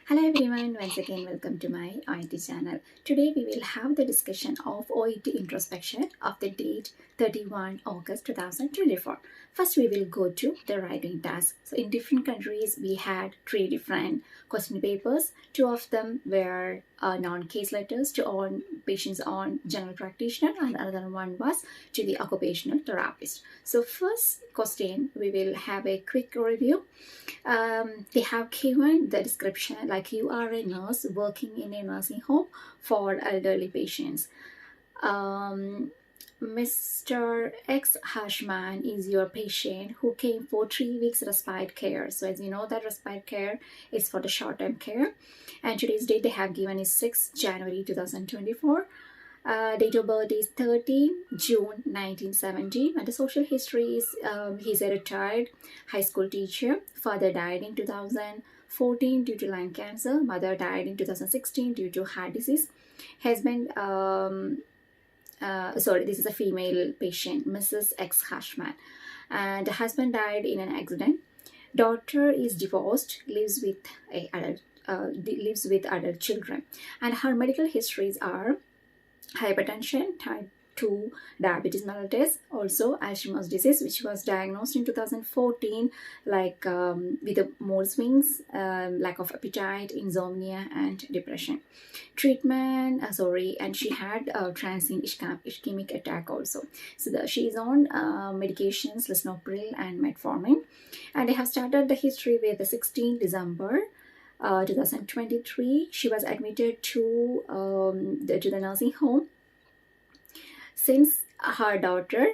Hello everyone, once again welcome to my Oet channel. Today we will have the discussion of Oet introspection of the date 31 August 2024. First we will go to the writing task. So in different countries we had three different question papers. Two of them were non-case letters to all patients on general practitioner and another one was to the occupational therapist. So first question we will have a quick review. They have given the description like you are a nurse working in a nursing home for elderly patients. Mr. X Hashman is your patient who came for 3 weeks respite care. So as you know that respite care is for the short-term care, and today's date they have given is 6 January 2024. Date of birth is 30 June 1970, and the social history is he's a retired high school teacher. Father died in 2014 due to lung cancer. Mother died in 2016 due to heart disease. Husband, this is a female patient, Mrs. X Hashman, and the husband died in an accident. Daughter is divorced, lives with adult children, and her medical histories are hypertension, type 2 diabetes mellitus, also Alzheimer's disease, which was diagnosed in 2014, with the mood swings, lack of appetite, insomnia, and depression. Treatment, and she had a transient ischemic attack also. So she is on medications, lisinopril and metformin, and they have started the history with the 16th December 2023. She was admitted to the nursing home since her daughter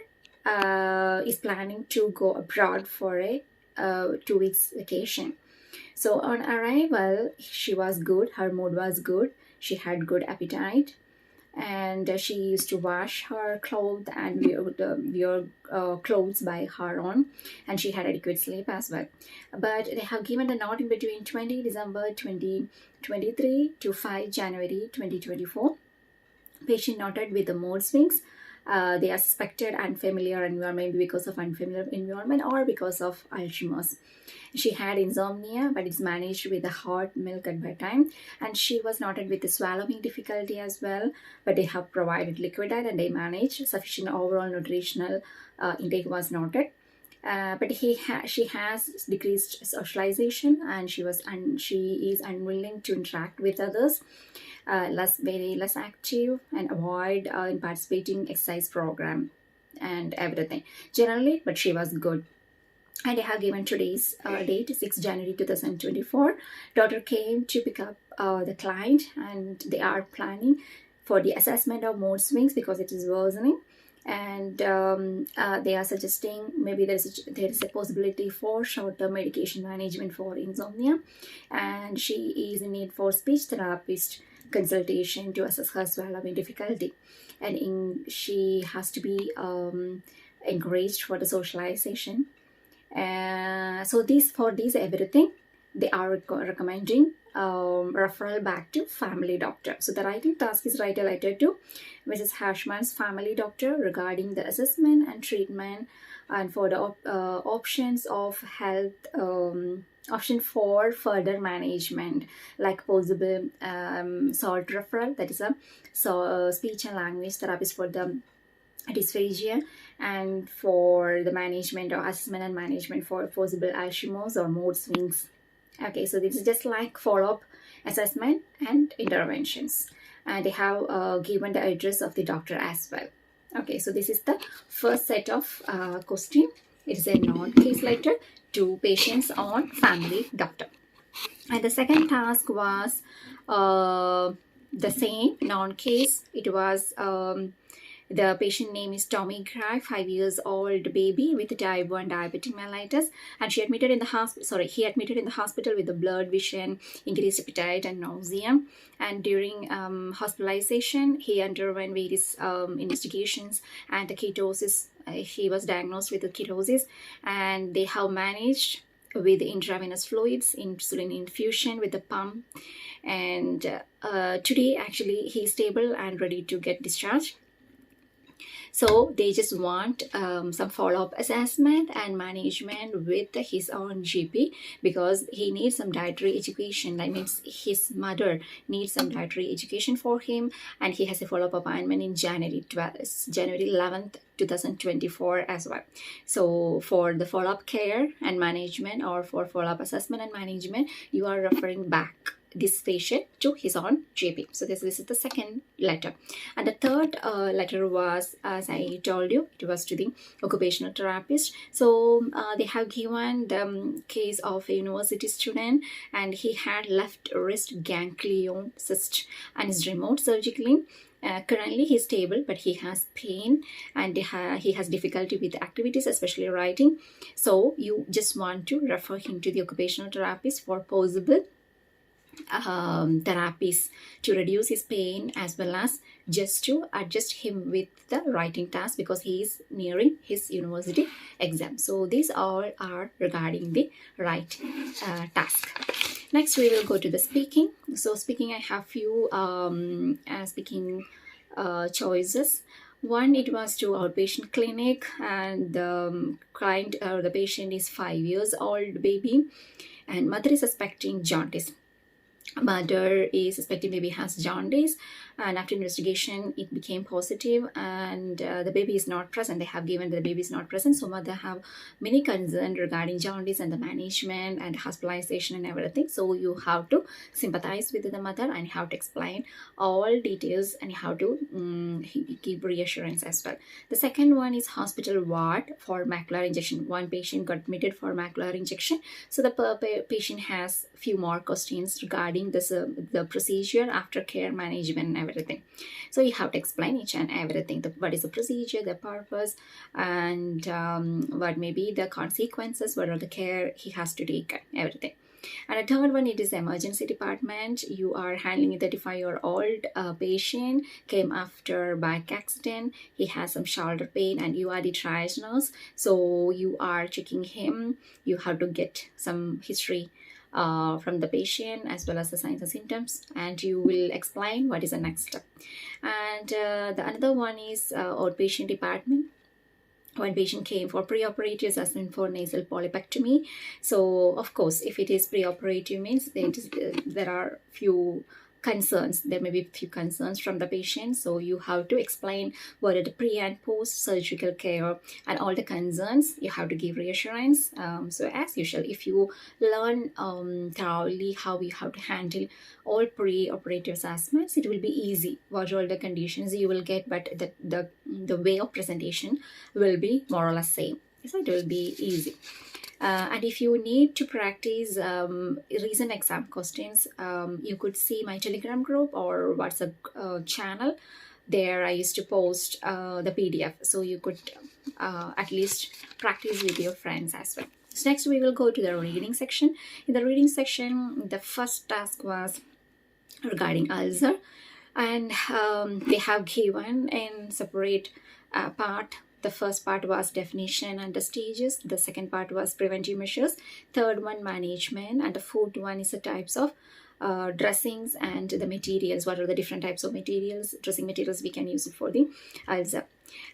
is planning to go abroad for a 2 weeks vacation. So on arrival, she was good. Her mood was good. She had good appetite, and she used to wash her clothes and wear clothes by her own, and she had adequate sleep as well. But they have given the note in between 20 December 2023 to 5 January 2024. Patient noted with the mood swings. They are suspected unfamiliar environment, maybe because of unfamiliar environment or because of Alzheimer's. She had insomnia, but it's managed with the hot milk at bedtime, and she was noted with the swallowing difficulty as well, but they have provided liquid diet and they managed. Sufficient overall nutritional intake was noted. But she has decreased socialization, and she is unwilling to interact with others, very less active, and avoid in participating exercise program and everything generally. But she was good. And they have given today's date, 6 January 2024. Daughter came to pick up the client, and they are planning for the assessment of mood swings because it is worsening. And they are suggesting maybe there is a possibility for short-term medication management for insomnia, and she is in need for speech therapist consultation to assess her swallowing difficulty, and she has to be encouraged for the socialization. So for these everything they are recommending referral back to family doctor. So the writing task is write a letter to Mrs. Hashman's family doctor regarding the assessment and treatment, and for the options of health, option for further management, like possible SALT referral, that is a speech and language therapist for the dysphagia, and for the management or assessment and management for possible Alzheimer's or mood swings. Okay, so this is just like follow-up assessment and interventions, and they have given the address of the doctor as well. Okay, so this is the first set of question. It is a non-case letter to patients on family doctor, and the second task was the same non-case. It was the patient name is Tommy Gray, 5 years old baby with type 1 diabetic mellitus, and he admitted in the hospital with the blurred vision, increased appetite, and nausea. And during hospitalization, he underwent various investigations and the ketosis. He was diagnosed with the ketosis, and they have managed with intravenous fluids, insulin infusion with the pump, and today actually he is stable and ready to get discharged. So they just want some follow-up assessment and management with his own GP, because he needs some dietary education. That means his mother needs some dietary education for him, and he has a follow-up appointment in January 11th 2024 as well. So for the follow-up care and management, or for follow-up assessment and management, you are referring back this patient to his own GP. So this is the second letter. And the third letter was, as I told you, it was to the occupational therapist. So they have given the case of a university student, and he had left wrist ganglion cyst and is removed surgically. Currently he's stable, but he has pain, and he has difficulty with activities, especially writing. So you just want to refer him to the occupational therapist for possible therapies to reduce his pain, as well as just to adjust him with the writing task, because he is nearing his university exam. So these all are regarding the right task. Next we will go to the speaking. So speaking, I have few speaking choices. One, it was to outpatient clinic, and the client or the patient is 5 years old baby, and mother is suspecting jaundice. Mother is suspecting baby has jaundice, and after investigation it became positive, and the baby is not present. They have given the baby is not present, so mother have many concerns regarding jaundice and the management and hospitalization and everything. So you have to sympathize with the mother and have to explain all details, and how to give reassurance as well. The second one is hospital ward for macular injection. One patient got admitted for macular injection, so the patient has few more questions regarding this the procedure, aftercare, management and everything. So you have to explain each and everything, what is the procedure, the purpose, and what may be the consequences, what are the care he has to take, everything. And the third one, it is emergency department. You are handling a 35-year-old patient, came after bike accident. He has some shoulder pain, and you are the triage nurse, so you are checking him. You have to get some history from the patient, as well as the signs and symptoms, and you will explain what is the next step. And the another one is outpatient department. One patient came for preoperative assessment for nasal polypectomy. So of course, if it is preoperative, means there are few concerns. There may be few concerns from the patient, so you have to explain what are the pre and post surgical care and all the concerns. You have to give reassurance. So as usual, if you learn thoroughly how you have to handle all pre-operative assessments, it will be easy. What all the conditions you will get, but the way of presentation will be more or less same, so it will be easy. And if you need to practice recent exam questions, you could see my Telegram group or WhatsApp channel. There I used to post the PDF, so you could at least practice with your friends as well. So next we will go to the reading section. In the reading section, the first task was regarding ulcer, and they have given in separate part. The first part was definition and the stages. The second part was preventive measures. Third one, management. And the fourth one is the types of dressings and the materials. What are the different types of materials, dressing materials we can use it for the ulcer.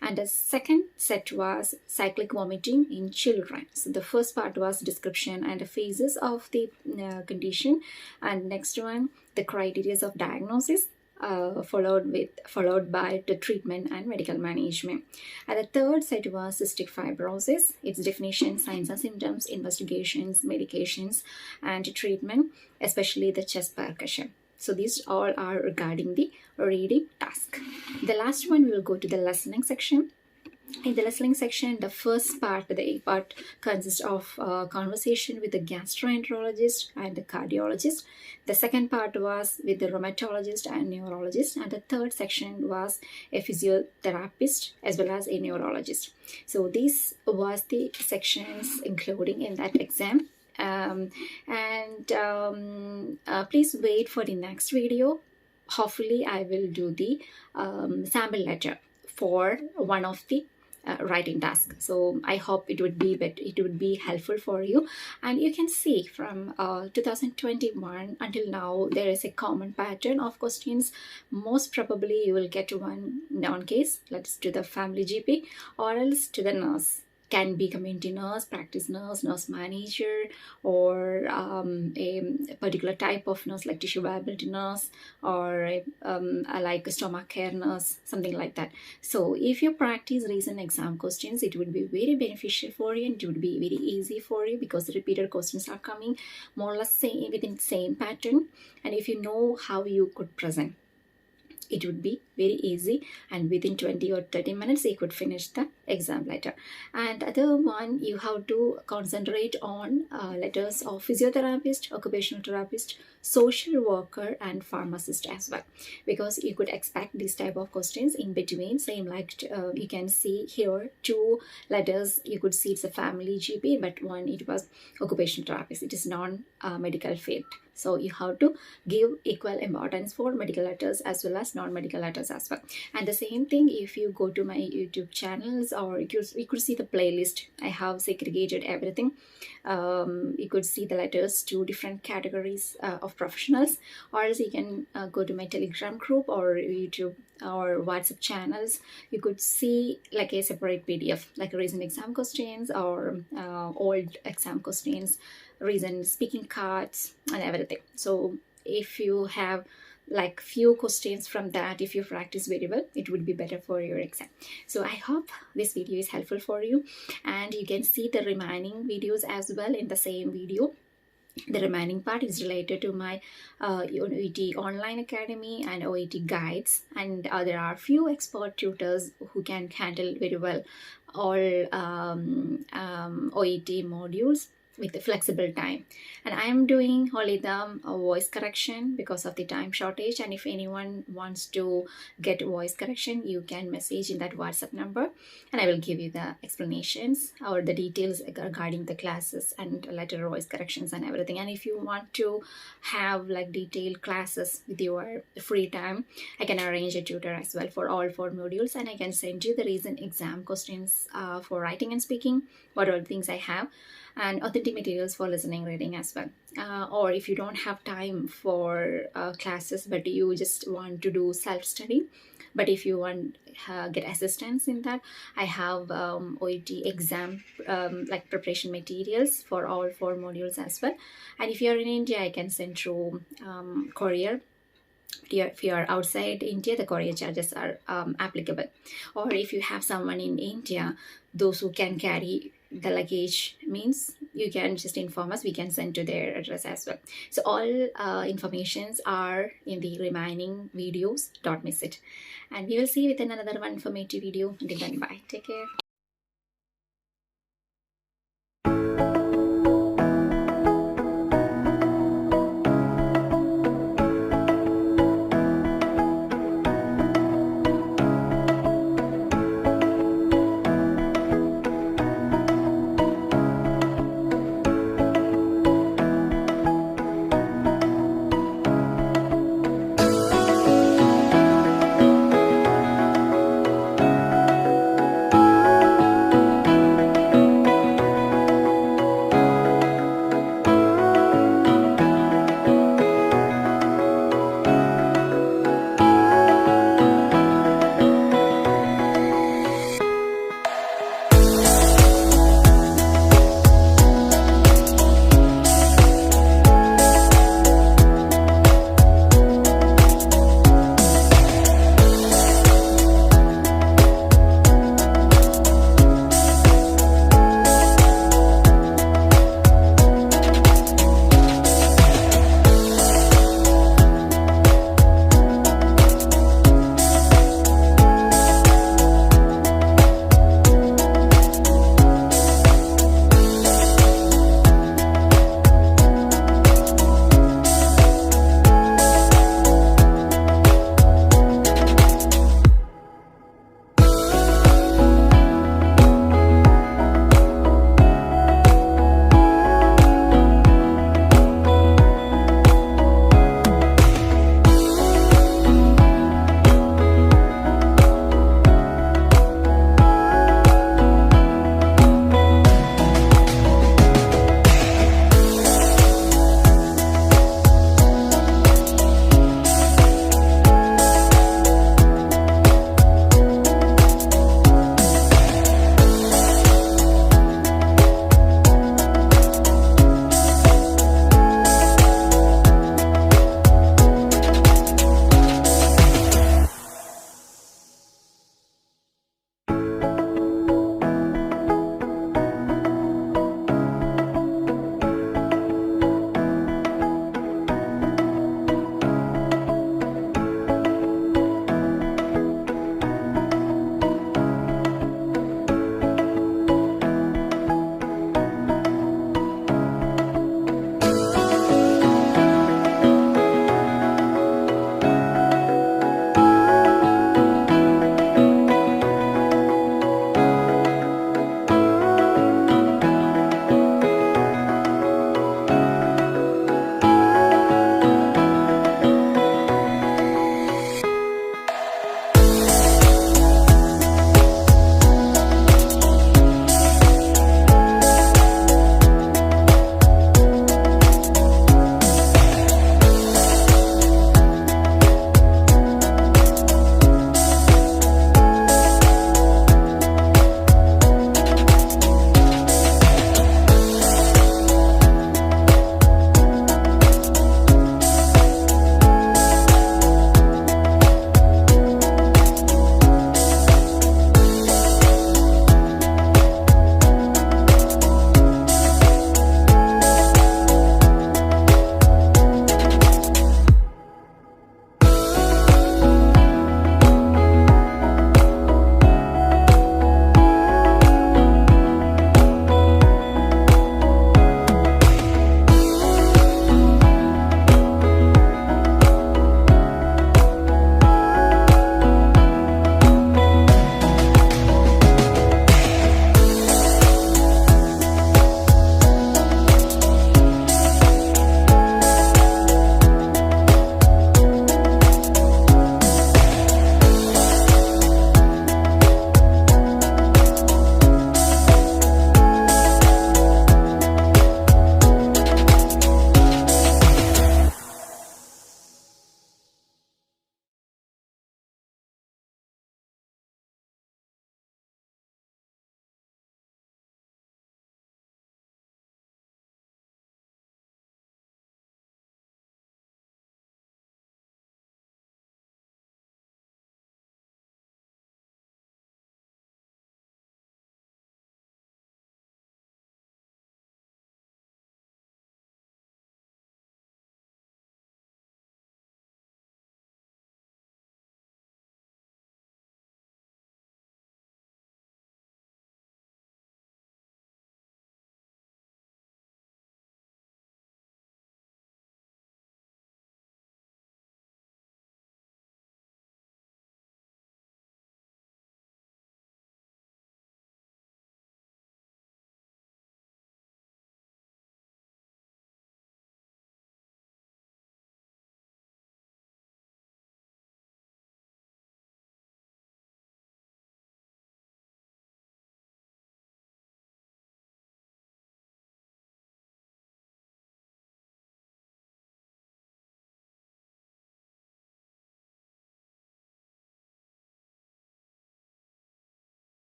And the second set was cyclic vomiting in children. So the first part was description and the phases of the condition. And next one, the criteria of diagnosis. Followed by the treatment and medical management. And the third set was cystic fibrosis, its definition, signs and symptoms, investigations, medications, and treatment, especially the chest percussion. So these all are regarding the reading task. The last one, we will go to the listening section. In the listening section, the first part, the A part, consists of conversation with the gastroenterologist and the cardiologist. The second part was with the rheumatologist and neurologist. And the third section was a physiotherapist as well as a neurologist. So this was the sections including in that exam. Please wait for the next video. Hopefully, I will do the sample letter for one of the writing task. So I hope it would be helpful for you. And you can see from 2021 until now, there is a common pattern of questions. Most probably you will get one noun case, let's do the family GP, or else to the nurse. Can be community nurse, practice nurse, nurse manager, or a particular type of nurse like tissue viability nurse, or like a stomach care nurse, something like that. So if you practice recent exam questions, it would be very beneficial for you, and it would be very easy for you because the repeated questions are coming more or less within the same pattern. And if you know how you could present, it would be very easy, and within 20 or 30 minutes you could finish the exam letter. And other one, you have to concentrate on letters of physiotherapist, occupational therapist, social worker, and pharmacist as well, because you could expect this type of questions in between. Same like you can see here, two letters, you could see it's a family GP, but one it was occupational therapist, it is non-medical field. So you have to give equal importance for medical letters as well as non-medical letters as well. And the same thing, if you go to my YouTube channels, or you could see the playlist, I have segregated everything. You could see the letters to different categories of professionals, or else you can go to my Telegram group or YouTube or WhatsApp channels. You could see like a separate PDF, like recent exam questions or old exam questions, recent speaking cards, and everything. So if you have like few questions from that, if you practice very well, it would be better for your exam. So I hope this video is helpful for you, and you can see the remaining videos as well in the same video. The remaining part is related to my Oet online academy and Oet guides, and there are few expert tutors who can handle very well all Oet modules with the flexible time. And I am doing only the voice correction because of the time shortage. And if anyone wants to get voice correction, you can message in that WhatsApp number, and I will give you the explanations or the details regarding the classes and letter voice corrections and everything. And if you want to have like detailed classes with your free time, I can arrange a tutor as well for all 4 modules, and I can send you the recent exam questions for writing and speaking, what are the things I have, and authentic materials for listening, reading as well. Or if you don't have time for classes, but you just want to do self-study, but if you want get assistance in that, I have Oet exam like preparation materials for all 4 modules as well. And if you're in India, I can send through courier. If you are outside India, the courier charges are applicable. Or if you have someone in India, those who can carry the luggage, means you can just inform us, we can send to their address as well. So all informations are in the remaining videos, don't miss it. And we will see you with another one informative video. Until then, bye, take care.